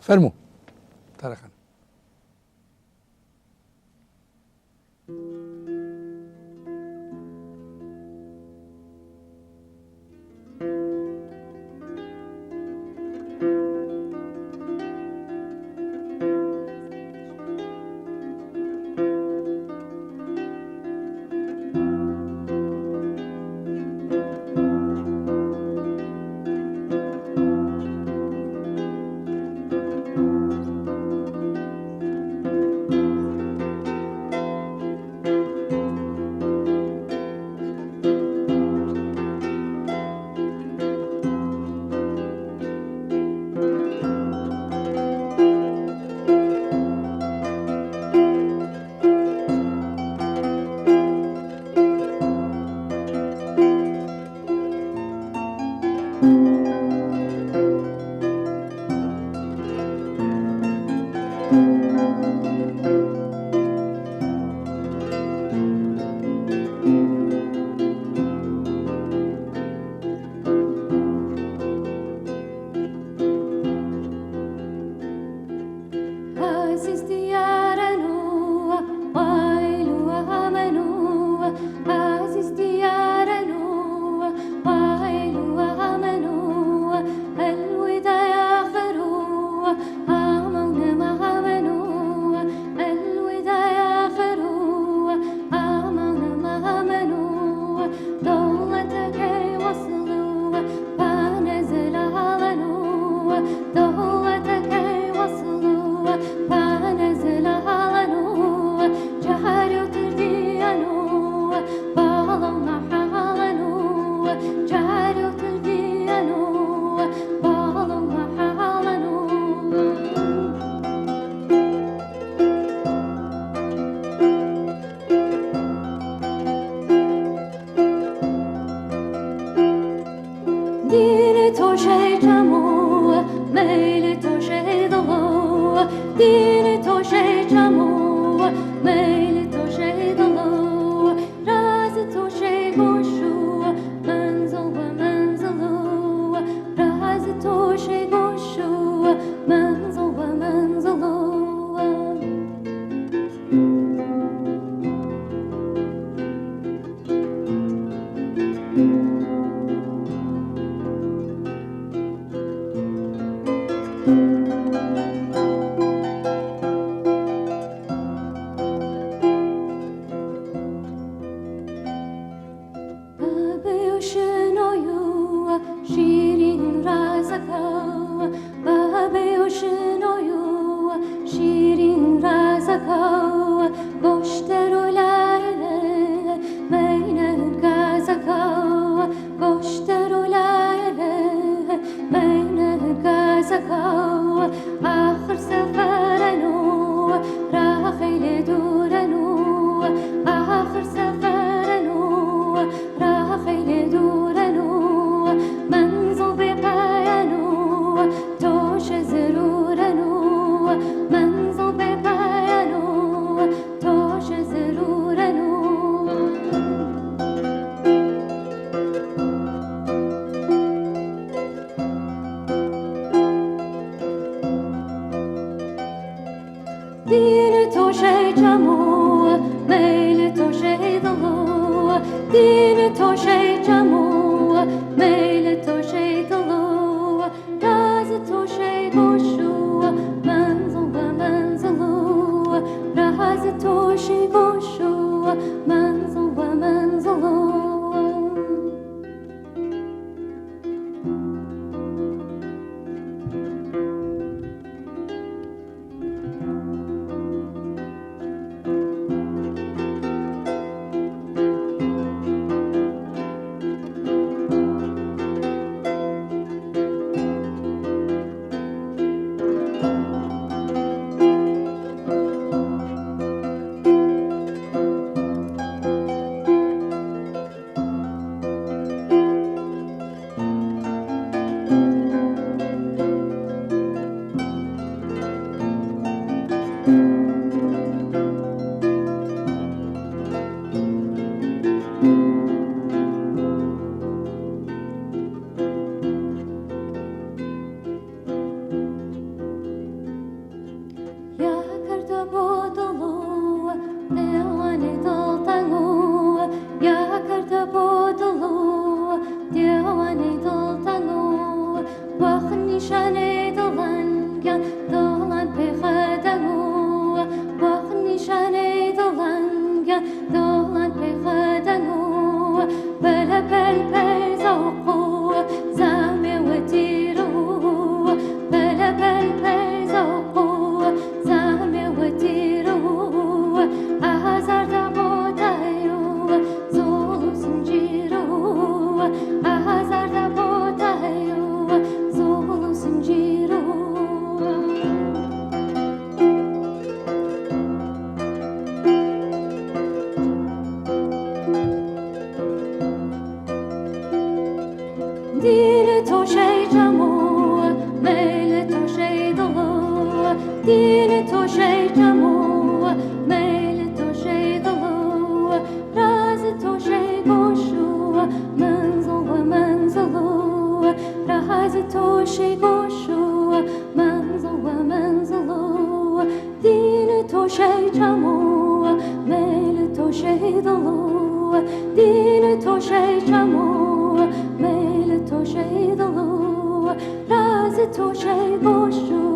فرمو طارق خان. دیوانه دلتنگو یا کرده بودلو دیوانه دلتنگو وقت نشانه دلنگن دلن پیخدنگو وقت نشانه دلنگن دلن پیخدنگو بله بله زوقو زمه و تیرو بله بله زوقو زمه و تیرو Azarda botayo zolu zinciro Azarda botayo zolu zinciro Dile to şey camu mele to şey dolu Dile to şey camu mele to şey dolu Razı to şey goşu manzul ve manzulu Razı to şey goşu manzul ve manzulu Dile to şey camu mele to şey dolu Dile to şey camu mele to şey dolu Razı to şey goşu